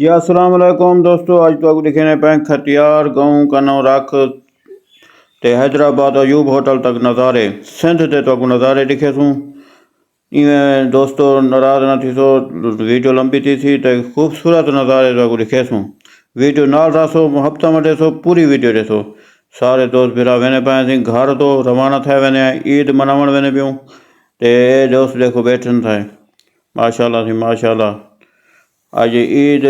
जी अस्सलाम वालेकुम दोस्तों। अज तो दिखे पे खतियार गाँव का नाम रख ते हैदराबाद अयूब होटल तक नज़ारे सिंध ते तो नज़ारे दिखे सूँ। इवें दोस्तों नाराज़ न थी सो, वीडियो लंबी थी तो खूबसूरत नज़ारे तो दिखे सूँ। वीडियो नाल रसो हफ्ता में ॾिसो, पूरी वीडियो ॾिसो। सारे दोस्त भिरा वञे पाए थी घर तो रवाना थे वञे ईद मनावण वञे पियूं ते दोस्त देखो बैठन थे। माशाल्लाह थी माशाल्लाह। अज ईद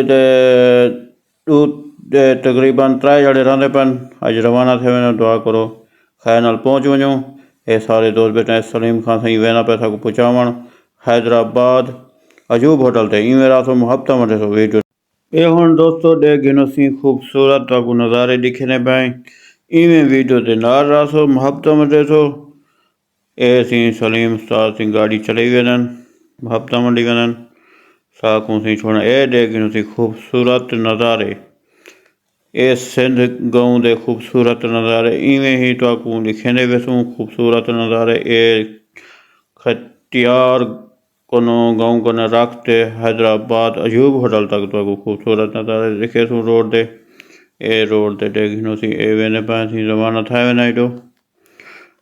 तकरीबन 3 जड़े रहंदे पन। अज रवाना थे वञो, दुआ करो खैर नाल पहुँच वञो। ये सारे दोस्त बैठे सलीम खान साईं वेना पैसा को पहुँचावण हैदराबाद अजूब होटल ते इवें रासो हफ्ता में ॾिसो वीडियो। ये हुण दोस्तों डे गिनो सी खूबसूरत ताकू नज़ारे दिखने पाए इवें वीडियो ते नाल रासो हफ्ता में ॾिसो। ए सी सलीम उस्ताद सी गाड़ी चलाई वञन हफ्ता मंडी वञन साकू सी छोड़ा ए गिनो सी खूबसूरत नज़ारे। ये सिंध गाँव दे खूबसूरत नज़ारे इवें ही तो दिखेंदे वैसूँ खूबसूरत नज़ारे। ये खतियार कोनो गाँव को रखते हैदराबाद अयूब होटल तक तो खूबसूरत नज़ारे दिखे सूँ रोड दे। ए रोड दे गिनो सी ए वेने पाए थी रवाना थे वञाई तो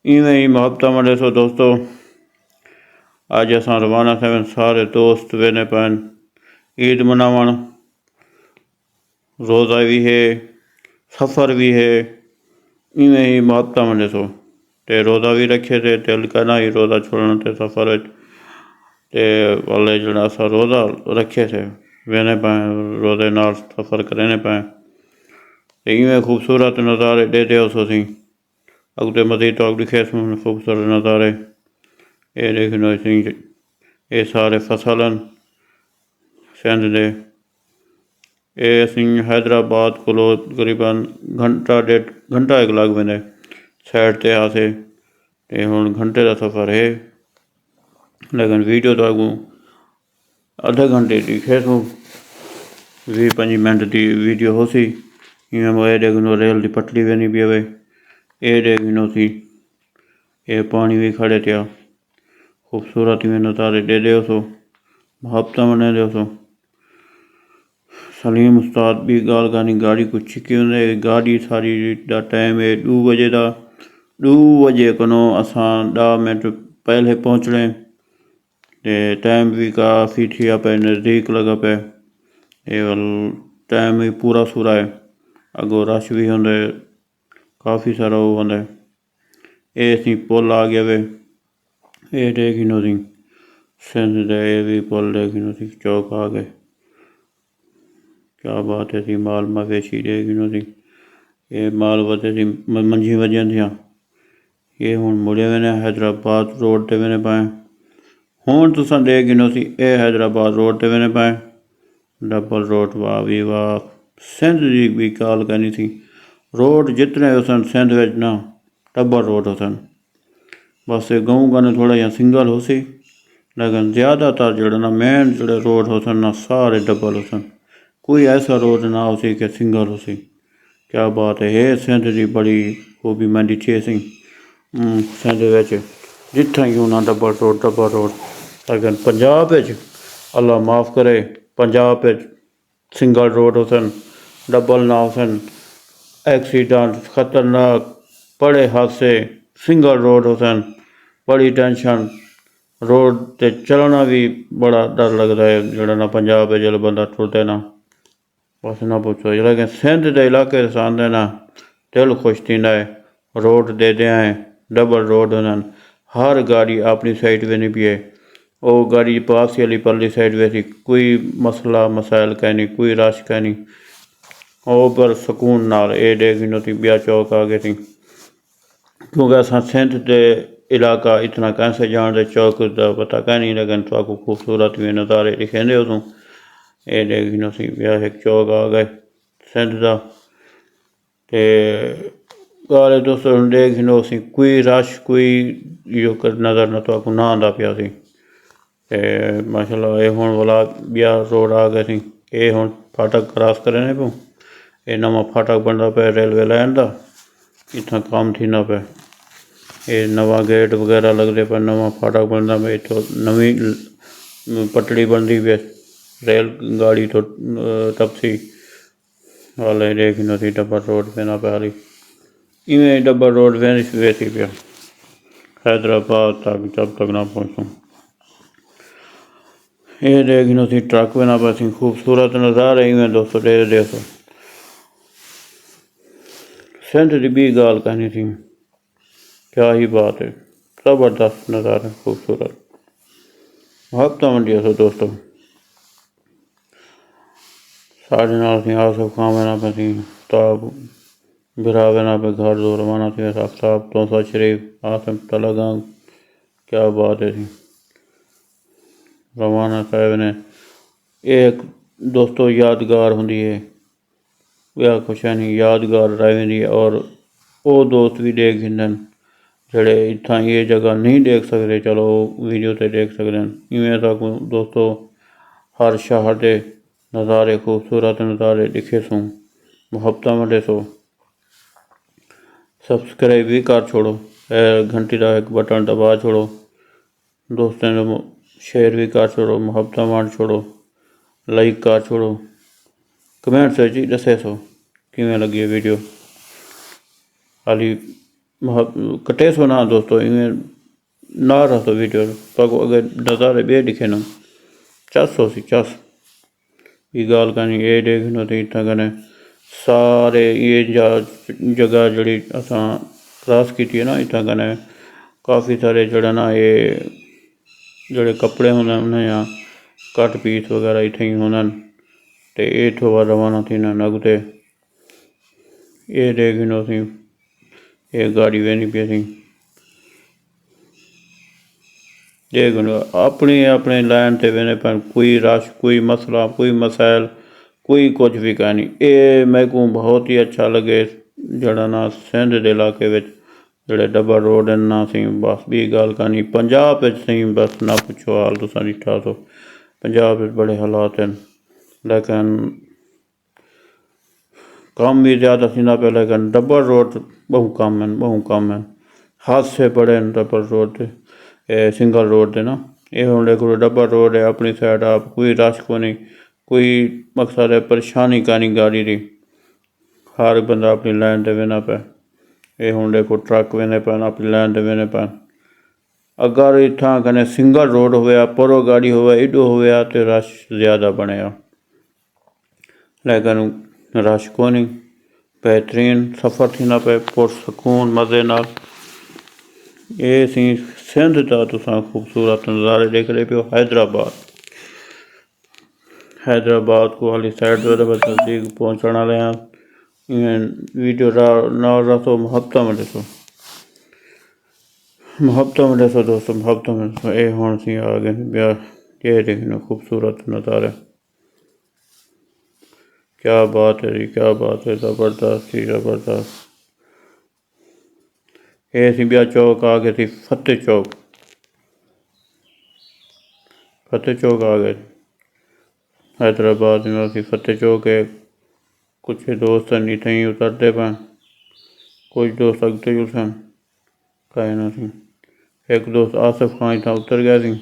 इवें ही हफ्ता में ॾिसो दोस्तों। अज असां रवाना थे सारे दोस्त वेने पाए ईद मनावण। रोज़ा भी है, सफ़र भी है, इवें ही हफ्ता में ॾिसो ते रोज़ा भी रखे थे तिल करना ही रोज़ा छोड़ना थे सफ़र ते वाले जड़ा असा रोज़ा रखे थे वेने पाए रोज़े नाल सफ़र करने पाए इवें खूबसूरत नज़ारे दे सो सी अगते मज़ीद तो दिखे खूबसूरत नज़ारे। ये देखो सी ये सारे फसलन सिंध दे। ये असी हैदराबाद को तकरीबन घंटा 1.5 घंटा एक लग वेंदे साइड ते आसे ते हुण घंटे का सफ़र है लेकिन वीडियो तो अगू अधे घंटे दिखे सूँ 20-25 मिनट की वीडियो हो सी। इवें मोए देखो रेल की पटड़ी वेनी भी हवे ये देखो सी ये पानी भी खड़े थे खूबसूरत इवें नज़ारे दे सो हफ्ता में दे सो। सलीम उस्ताद भी गाल गानी गाड़ी को छिकी होंदे गाड़ी सारी दा टाइम है 2 बजे का 2 बजे कनो असां 10 मिनट पहले पहुँचने ते टाइम भी काफ़ी थी पे नज़दीक लगा पे ये टाइम भी पूरा सूरा है अगो रश भी होंदे काफ़ी सारा वो होंदे। ये सी पुल आ गया वे ये देखो सी सिंध दे ये भी पुल देखो सी चौक आ गए क्या बात है सी माल मवेशी देखो सी ये माल वधे सी मंझी वजन थियां ये हुण मुड़े वेने हैदराबाद रोड ते वेने पाए हुण तुसां गिनो सी ए हैदराबाद रोड ते वेने पाए डबल रोड वाह भी वाह। सिंध की भी गाल करनी थी रोड जितने हुसन सिंध विच ना डबल रोड हुसन बस गाँव का थोड़ा या सिंगल हो सी लेकिन ज़्यादातर जड़े ना मेन जड़े रोड हुसन ना सारे डबल हुसन कोई ऐसा रोड ना हो सी कि सिंगल हो सी। क्या बात है ये सिंध की बड़ी वो भी मैं दिखी सी सिंध विच जिथे क्यों ना डबल रोड लेकिन पंजाब अल्लाह माफ़ करे पंजाब सिंगल रोड हुसन डबल ना हुसन एक्सीडेंट खतरनाक बड़े हादसे सिंगल रोड हुसन बड़ी टेंशन रोड ते चलना भी बड़ा डर लगता है जड़ा ना पंजाब जो बंदा टुरते ना बस ना पूछो लेकिन सिंध के इलाके आंदे ना दिल खुश थींदा है। रोड दे हैं डबल रोड हुनन हर गाड़ी अपनी साइड पे नहीं पिए वो गाड़ी पास वाली परली साइड वैसी कोई मसला मसाइल कह नहीं कोई रश कह नहीं वो पर सुकून नाल ए देखो थी ब्याह चौक आ गए थी क्योंकि असा सिंध के इलाका इतना कैसे जानते चौक का पता कह नहीं लेकिन तो खूबसूरत भी नज़ारे दिखेंदे उसूँ ये देखो सी ब्याह एक चौक आ गए सिंध का ते गाले दोस्तों देखो सी कोई रश कोई यो नज़र न तो ना आंदा पिया सी ते माशाल्लाह ये हुण वाला ब्याह रोड आ गए सी ये हुण फाटक क्रॉस करने पो ये नवा फाटक बनता पे रेलवे लाइन का इतना काम थी ना पे ये नवा गेट वगैरह लगते पे नवा फाटक बनता पे इतो नवी पटड़ी बनती पे रेल गाड़ी तो टपसी हाले देख सी डब्बर रोड पे ना पहली इवें डब्बर रोड वैसी पे हैदराबाद तक जब तक ना पहुँचूँ। ये देख सी ट्रक पे ना पासी खूबसूरत नज़ारे इवें दोस्तों देखो सिंध की भी गाल कहनी थी क्या ही बात है ज़बरदस्त नज़ारे खूबसूरत हफ्ता मंडी सो दोस्तों साढ़े नाल थी आसफ खां ना पे थी ताब बिरावे ना पे घर दो रवाना थी आफ्ताब तौसा शरीफ आसम तलगा क्या बात है थी रवाना साहब ने एक दोस्तों यादगार होंगी है वह कुछ है नहीं यादगार रह वेंदी और वो दोस्त भी देख हिंदन जड़े इतना ये जगह नहीं देख सकते चलो वीडियो ते देख सकते हैं इवें तक दोस्तों हर शहर के नज़ारे खूबसूरत नज़ारे दिखे सूँ मुहब्बत मंडे सो सब्सक्राइब भी कर छोड़ो घंटी का एक बटन दबा छोड़ो दोस्तों ने शेयर भी कर छोड़ो मुहब्बत मार छोड़ो लाइक कर छोड़ो कमेंट से जी दसे सो किमें लगी वीडियो हाली कटे सो ना दोस्तों इवें ना रहो वीडियो पर अगर नज़ारे बे दिखे ना चस हो सी चस ये गाल कहनी ये देखनो तो इतना कने सारे ये जगह जड़ी असा क्रॉस की है ना इतना कने काफ़ी सारे जड़ा ना ये जड़े कपड़े होंगे उन्हें या कट पीस वगैरह इतने ही होना तो ये तो रवाना थी ना नगते ये देखनो सी ये गाड़ी वेनी पी सी देखो अपनी अपने लाइन ते वेने पर कोई रश कोई मसला कोई मसाइल कोई कुछ भी कहानी ये मैं को बहुत ही अच्छा लगे जड़ा ना सिंध के इलाके में जड़े डब्बर रोड ना सी बस भी गल कहानी पंजाब सी बस ना पुछो हाल तुसा दिखा तो पंजाब बड़े हालात हैं लेकिन कम भी ज़्यादा सी ना पे लेकिन डब्बर रोड बहु कम है हादसे बड़े हैं डब्बर रोड ते सिंगल रोड ते ना ये हूँ देखो डब्बर रोड है अपनी साइड आप कोई रश को नहीं कोई मकसद है परेशानी नहीं गाड़ी की हर बंदा अपनी लाइन ते वेना पे ये हूँ देखो ट्रक वेने पैन अपनी लाइन ते वेने पैन अगर इतना कने सिंगल रोड होया परो गाड़ी होवे एडो होया तो रश ज़्यादा बनेगा लेकिन रश को नहीं बेहतरीन सफ़र थी ना पे पुरसकून मज़े नाल ये सी सिंध का तुसा खूबसूरत नज़ारे देख रहे पे हैदराबाद को वाली साइड नज़दीक पहुँचने वाले हैं वीडियो ना रसो मुहब्बत में देखो दोस्तों मुहब्बत में देखो ये हूँ सी आगे ब्याह ये देखना खूबसूरत नज़ारे क्या बात है जी क्या बात है ज़बरदस्त ही ज़बरदस्त ये सी ब्याह चौक आ गए थी फतेह चौक आ गए हैदराबाद में असी फतेह चौक है कुछ दोस्त नहीं थे उतरते पे कुछ दोस्त अगते जुलसन कहे ना सी एक दोस्त आसिफ खां इतना उतर गया सी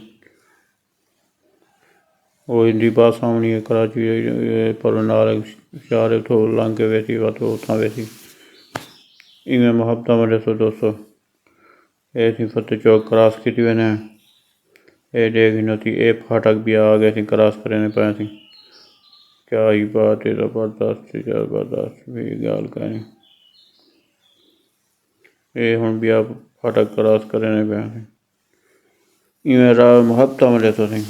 वो हिंदी भाषा होनी है कराची पर नाल शहर उठो लंघ के वैसी बात उतना वैसी इवें मुहब्बत में देखो दोस्तों ये सी फतेह चौक क्रॉस की मैंने ये देखना थी ये फाटक भी आ गए थे क्रॉस करने पाए थे क्या ही बात है ज़बरदस्त भी गाल करें ये हूँ भी आप फाटक क्रॉस करने पे इवें राह मुहब्बत में लेते थे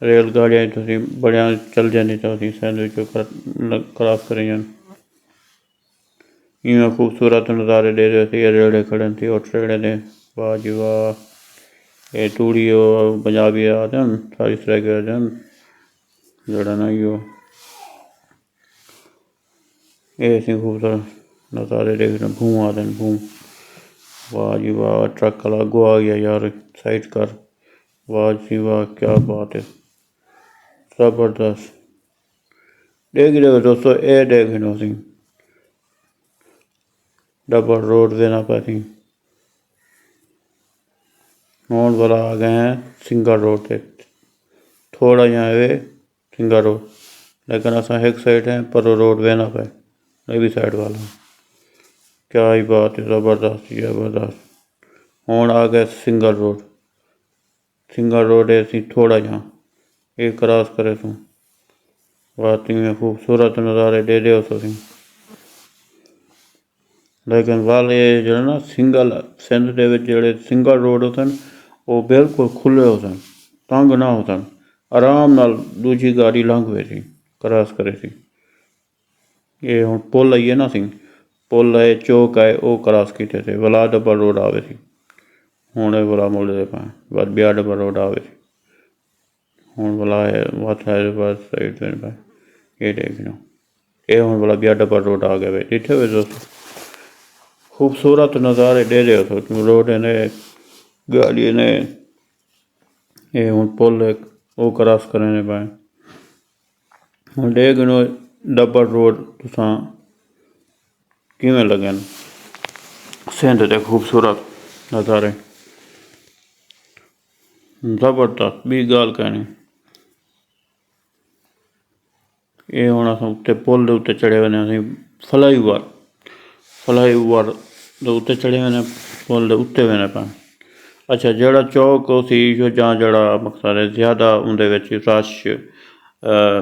रेलगाड़ियाँ तो बड़िया चल जाती तो सैंडविच क्रॉस करें इवें खूबसूरत नज़ारे दे रहे थे रेड़े खड़े थे और ट्रेड़े ने वाह जी वाह ये तूड़ी पंजाबी आते हैं सारी तरह के आते हैं जड़ा ना ये सी खूबसूरत नज़ारे देखने भूँ आते हैं भूँ वाह जी वाह ट्रक वाला गो आ गया यार साइड कर वाह जी वाह क्या बात है ज़बरदस्त देख रहे दोस्तों ये देखनो सी डबल रोड देना पाती हूँ वाला आ गए हैं सिंगल रोड पे थोड़ा जहाँ है सिंगल रोड, लेकिन असा एक साइड है पर रोड वेना पे ये भी साइड वाला। क्या ही बात है, ज़बरदस्त ज़बरदस्त। हुण आ गए सिंगल रोड। सिंगल रोड है सी थोड़ा जहाँ ये क्रॉस करे तू वाकई में खूबसूरत नज़ारे दे दे तुसीं। लेकिन वाल ये जो ना सिंगल सिंध दे विच जिहड़े सिंगल रोड होते वो बिल्कुल खुले होते, तंग ना होते, आराम नाल दूजी गाड़ी लंघ सी क्रॉस करे सी। ये हुण पुल आई है ना सी, पुल है चौक है वो क्रॉस किते थे, वला डबल रोड आवे सी। हुण ये वला मुड़दे पाए बस बिया डबल रोड आवे सी। हुण वला है वत है बस साइड पे पाए ये देख लो, ये हुण वला बिया डबल रोड आ गया वे दिखे वे दोस्तों। खूबसूरत नज़ारे दे दे रोड ने गाड़ी ने ये हुण पुल वो क्रॉस करने पाए। हुण देख लो डबल रोड तुसां किवें लगन सिंध दे खूबसूरत नज़ारे, ज़बरदस्त भी गाल कहनी। ये हुण असां उत्ते पुल दे उत्ते चढ़े वञे असीं फ्लाईओवर दे उत्ते चढ़े वञे पुल दे उत्ते वञे पाए। अच्छा जिहड़ा चौक सी जां जिहड़ा मकसद है ज़्यादा उहदे विच रश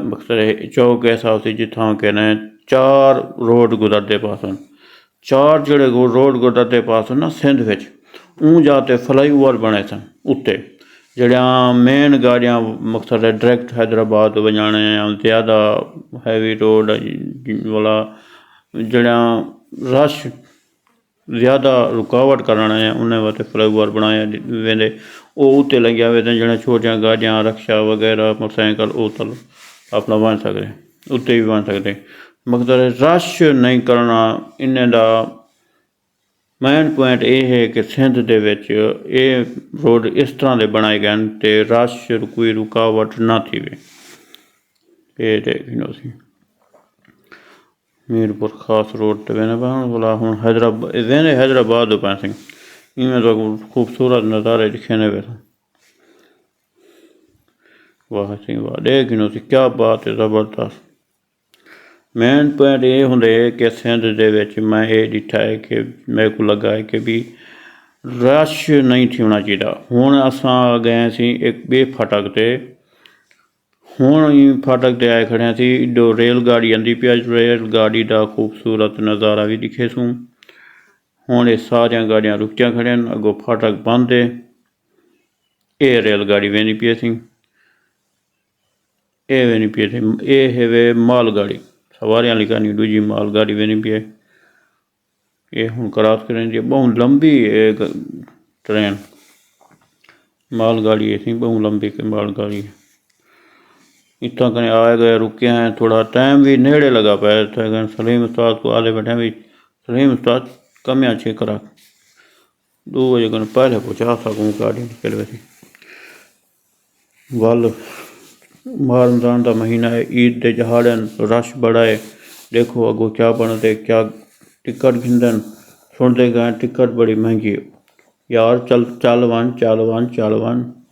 मकसद चौक ऐसा सी जित्थां कहने 4 रोड गुजरदे पासन, 4 जिहड़े रोड गुजरदे पासन ना सिंध विच ऊं जाते फ्लाईओवर बने सन उत्ते जड़ियाँ मेन गाड़ियाँ मकसद है डायरैक्ट हैदराबाद वजाने या ज़्यादा हैवी रोड वाला जड़ियाँ रश ज़्यादा रुकावट कराने उन्हें वास्ते फ्लाईओवर बनाए वेंदे वो उत्ते लग्या वेंदे जड़ियाँ छोटियां गाड़ियाँ रक्शा वगैरह मोटरसाइकिल वो तल अपना बन सकते उत्ते भी बन सकते। मकसद रश नहीं करना इन्हें दा मेन पॉइंट ये है कि सिंध दे विच ये रोड इस तरह के बनाए गए तो रश कोई रुकावट ना थी वे। ये देखो सी मीरपुर खास रोड ते वेने बोला हूँ हैदराबाद पैसे इवें तो खूबसूरत नज़ारे दिखने वे। वाह सी वाह देखो सी क्या बात है ज़बरदस्त। मेन पॉइंट ये होंगे कि सिंध दे विच मैं ये डिठा है कि मेरे को लगा है कि भी रश नहीं थी होना चाहिए। हुण असां गए सी एक बे फाटक ते, हुण ही फाटक ते आए खड़े सी जो रेलगाड़ी आंदी पई रेलगाड़ी का खूबसूरत नज़ारा भी दिखे सूँ। हुण ये सारिया गाड़ियाँ रुकिया खड़िया अगों फाटक बंद है, ये रेलगाड़ी वेंदी पई सी, ये वेंदी पई सी, ये है वे मालगाड़ी सवारियां वाली कहानी दूजी मालगाड़ी वेंदी पई है। ये हुण क्रॉस करेंदी बहुत लंबी ट्रेन मालगाड़ी है बहुत लंबी मालगाड़ी है। इतना कने आए गए रुके हैं, थोड़ा टाइम भी नेड़े लगा पाया सलीम उस्ताद को आले बैठे भी सलीम उस्ताद कम अच्छे करा 2 बजे कन पहले पहुँचा सकूँ गाड़ी निकल वैसी। वल रमज़ान का महीना है, ईद के जहाड़न रश बड़ा है। देखो अगो क्या बनते क्या टिकट घिंदन सुनते गए टिकट बड़ी महंगी है यार चल वन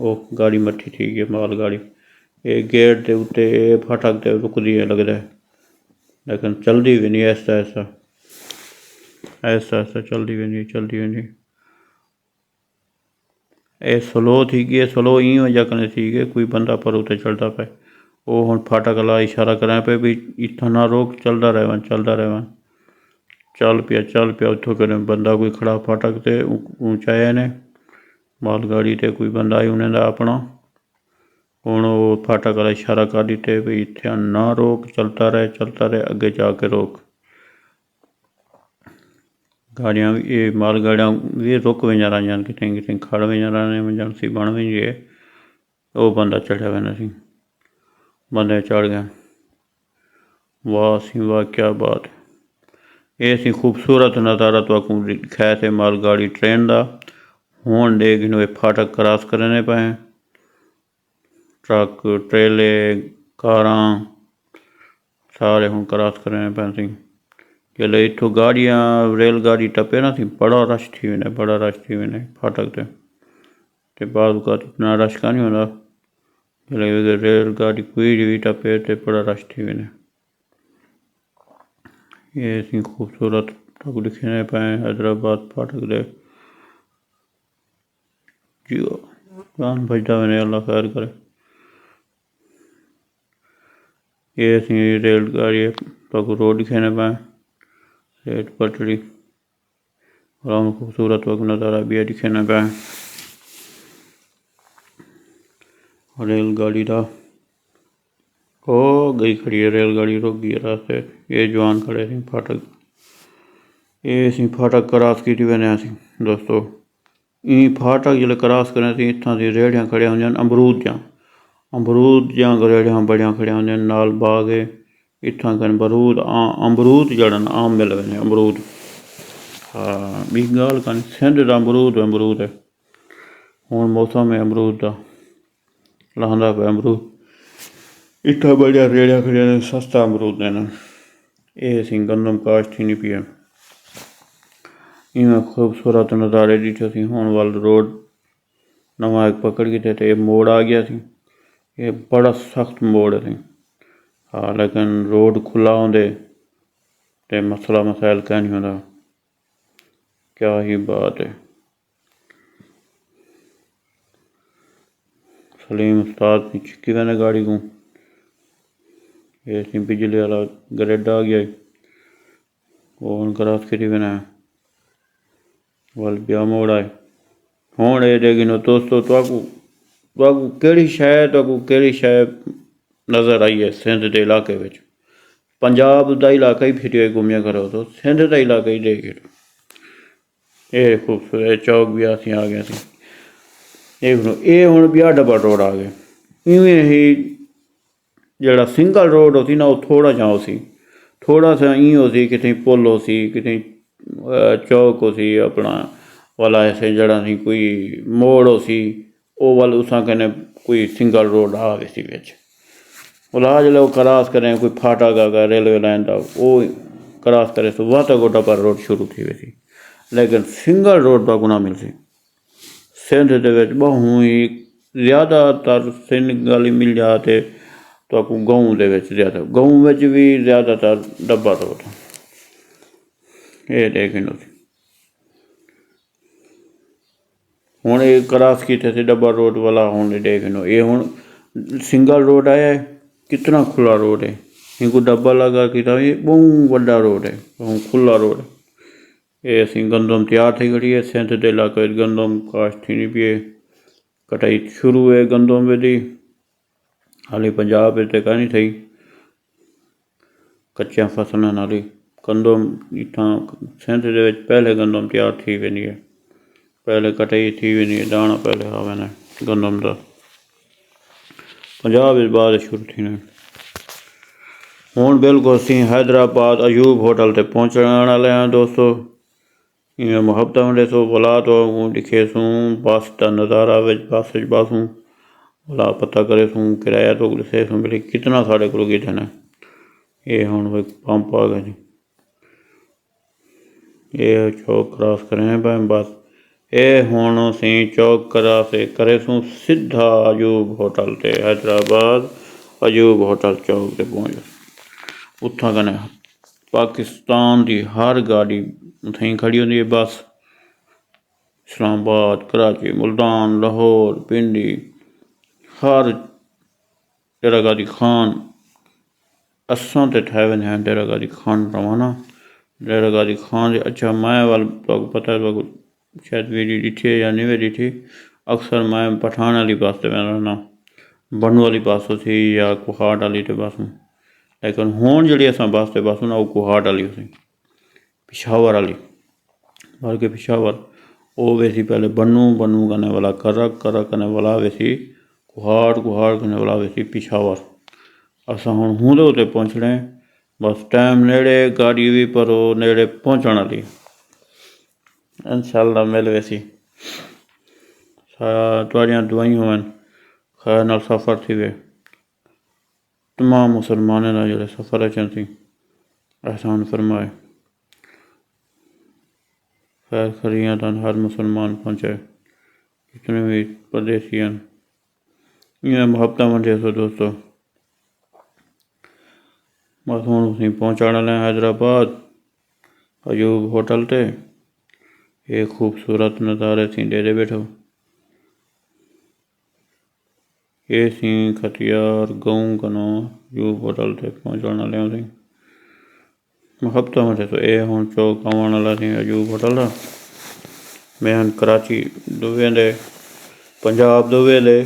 वो गाड़ी मठी ठीक है मालगाड़ी ये गेट के उत्ते फाटक ते रुकदी है लगता है, लेकिन चलती भी नहीं ऐसा चलती भी नहीं ये स्लो थी गई स्लो ई वजह कने थी गई कोई बंदा पर उत्ते चलता पे वो हुण फाटक वाला इशारा कराए पे भी इतना ना रोक चलता रहवन चल पिया उतो कने बंदा कोई खड़ा फाटक ते ऊंचाया ने मालगाड़ी ते कोई बंदा आई उन्हें अपना हुण वो फाटक वाला इशारा कर दिते भी इत्थे ना रोक चलता रहे अगे जाके रोक। गाड़ियाँ भी ये मालगाड़ियाँ भी रुक वेंदियां रहियां कितें खड़ वेंदियां रहियां एमरजेंसी बन वेंदी है। वो बंदा चढ़िया वेंदा सी बंदे चढ़ गया। वाह सी वाह क्या बात है। ये सी खूबसूरत नज़ारा तो दिखाया थे मालगाड़ी ट्रेन का। हुण देख लो फाटक क्रॉस करने पे ट्रक ट्रेले कारां सारे हुण क्रॉस करने पे सी जल्द इतों गाड़ियाँ रेलगाड़ी टपे ना थी बड़ा रश थी वञे फाटक ते बाद का इतना रश का नहीं होता रेलगाड़ी कोई भी टपे तो बड़ा रश थी वञे। ये असीं खूबसूरत दिखने पाए हैदराबाद फाटक दे जियो जान बजदा वञे, अल्लाह खैर करे। ये असीं रेलगाड़ी रोड दिखने पाए रेल पटड़ी और खूबसूरत नज़ारा भी दिखने पाए रेलगाड़ी का। ओ गई खड़ी है रेलगाड़ी, रुक गई रास्ते। ये जवान खड़े सी फाटक, ये असीं फाटक क्रॉस की वने दोस्तों। ई फाटक जिसले क्रॉस करें सी इत्थां दी रेहड़ियां खड़ियां होंदियां अमरूद दियां रेहड़ियां बड़ियां खड़ियां होंदियां, नाल बाग है। इत्थां कन अमरूद जड़न आम मिल वने अमरूद। हाँ बी गाल कन सिंध दा अमरूद है। हुण मौसम है अमरूद दा, लहंदा पे अमरूद। इत्थां बड़िया रेहड़ियां खड़ियां ने, सस्ता अमरूद ने। ये असीं गंदम काश्त थी नहीं पी है। इवें खूबसूरत नज़ारे दिखे सी। हुण वल रोड नवा एक पकड़ के थे, मोड़ आ गया सी। ये बड़ा सख्त मोड़ है। हाँ लेकिन रोड खुला होंदे ते मसला मसाइल क्या नहीं होंदा। क्या ही बात है। सलीम उस्ताद चिक्की वने गाड़ी को। ये बिजली वाला ग्रिड आ गया, वो क्रॉस करी वने वल ब्या मोड़ आए। हुण ये देखिनो दोस्तों, केड़ी शै नज़र आई है सिंध के इलाके विच। पंजाब का इलाका ही फिर घूमिया करो तो सिंध का इलाका ही देख। ये खूबसूरत चौक भी असीं आ गए सी। ये हुण ब्या डबल रोड आ गए। इवें ही जड़ा सिंगल रोड होती ना, वो थोड़ा जा सी, थोड़ा सा इं सी कितें पुल हो सी, कितें चौक हो सी अपना वाला ऐसे जड़ा सी कोई मोड़ हो सी, वो वाल उस कने कोई सिंगल रोड आ गए सी बिच। उला जिसले वो क्रॉस करें कोई फाटक आ गया रेलवे लाइन का, वो क्रॉस करे तो वह तक डबल रोड शुरू थी वैसी। लेकिन सिंगल रोड का गुना मिल सी सिंध के बहु ही ज़्यादातर सिंगल ही मिल जाते तो गाँव के ज़्यादा, गाँव में भी ज़्यादातर डब्बा रोड। ये देख लो हुण ये क्रॉस किए थे डब्बा रोड वाला। हुण देख लो ये हुण सिंगल रोड आया है, कितना खुला रोड है। इनको डब्बा लगा किया, ये बहुत बड़ा रोड है, बहुत खुला रोड है। ये असीं गंदम तैयार थी खड़ी है सिंध के इलाके गंदम काश्त थी नहीं पी। कटाई शुरू है गंदम दी, हाली पंजाब तो कह नहीं थी कच्चिया फसलों नाली। गंदम इतना सिंध के पहले गंदम तैयार थी वेंदी है, पहले कटाई थी वेंदी है, दाना पहले आ वेंदा गंदम का। पंजाब बाद शुरू थी ने। हुण बिल्कुल असीं हैदराबाद अयूब होटल ते पहुँचण वाले हैं दोस्तों। इवें मुहब्बत होंदे सो बुला तो दिखे सूँ बस का नज़ारा बस बासूँ भला पता करे सूँ किराया तो दसे सूँ भाई कितना साढ़े को गिठे ने। ये हुण पंप आ गए जी। ये चौक क्रॉस करें भाई बस। ये हुण असीं चौक क्रॉस करे सूँ सीधा अयूब होटल ते हैदराबाद अयूब होटल चौक ते पहुँच। उत्थां कने पाकिस्तान की हर गाड़ी उत्थें खड़ी होंदी है बस। इस्लामाबाद, कराची, मुल्तान, लाहौर, पिंडी, हर डेरा गादी खान असां ते ठह वेंदे हैं डेरा गादी खान रवाना। डेरा गादी खान अच्छा मैं वाल तो पता है शायद वीडियो ॾिठी है या नहीं वे ॾिठी। अक्सर मैं पठान वाली बस ते वेंदा रहना, बनू वाली बस थी या कुहाट वाली ते बसूं। लेकिन हुण जी असां बस ते बसूं ना वो कुहाट वाली सी, पिशावर वाली, बल्कि पिशावर वो वैसी पहले बनू कने वाला करक कने वाला वैसी कुहाड़ कने वाला वैसी पिशावर। असां हुण हूंदे उत्ते पहुँचने बस टाइम नेड़े गाड़ी भी पर वो नेड़े पहुँचण वाली इंशाअल्लाह मिल वैसी। तुहाड़ियां दुआइयां होवन खैर नाल सफ़र थी वे तमाम मुसलमानों का जो सफ़र अचन थी एहसान फरमाए। खैर खरियाँ तन हर मुसलमान पहुँचे जितने भी परदेसी हैं ਇਹ ਮੁਹੱਬਤਾਂ ਵੰਡੇ ਸੋ ਦੋਸਤੋ। ਬਸ ਹੁਣ ਅਸੀਂ ਪਹੁੰਚਣ ਵਾਲੇ हैदराबाद अयूब होटल ते। ये खूबसूरत नज़ारे सी डेरे बैठो। ये सी खतियार गाँव कनो अयूब होटल ते पहुँचण वाले सी मुहब्बतां वंडे सो। ये हुण चौक आउण वाला सी अयूब होटल दा। मैं कराची दुवेंदे पंजाब दुवेंदे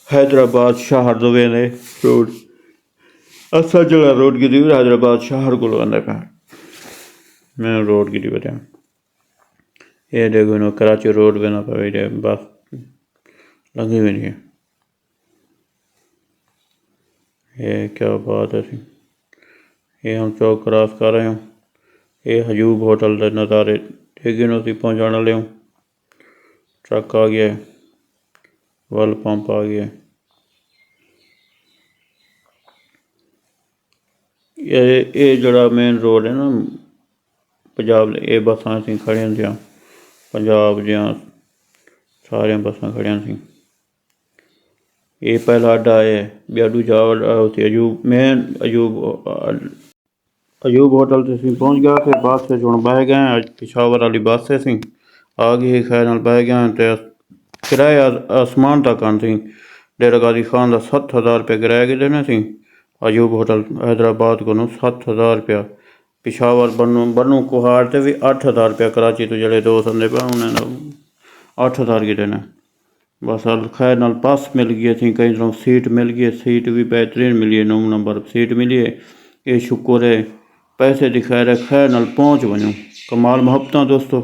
हैदराबाद शहर दुवेंदे रोड असा जगह रोड की हैदराबाद शहर को आंदा पे मैं रोड की बता ये देखो नो कराची रोड पे ना पे बस लगी हुई नहीं है। ये क्या बात है। ये हम चौक क्रॉस कर रहे हो। ये अयूब होटल के नज़ारे ठीक नो सी पहुँचाने वाले हो। ट्रक आ गया वल पंप आ गया। ये जड़ा मेन रोड है ना पंजाब ये बसा असीं खड़ियां थियां पंजाब दियां सारियां बसां खड़ियां सी। ये पहला अड्डा है भी दूजा उसे अयूब मेन अयूब होटल से असीं पहुँच गया। फिर बस से हुण बह गए अज पिशावर वाली बस से असीं आ गए खैर नाल बह गए तो किराया आसमान तक आन सी। डेरा गाजी खान का 7,000 रुपये किराया कि देना सी। अयूब होटल हैदराबाद को 7,000 रुपया। पिशावर बनू कुहाड़ से भी 8,000 रुपया। कराची तो जड़े दोस्त आंदे पे उन्हें 8,000 की देना। बस खैर नाल बस मिल गई थी कई तरह सीट मिल गई। सीट भी बेहतरीन मिली है 9 नंबर सीट मिली है। ये शुक्र है पैसे दिखाए खैर नाल पहुँच वञो। कमाल मुहब्बतां दोस्तों।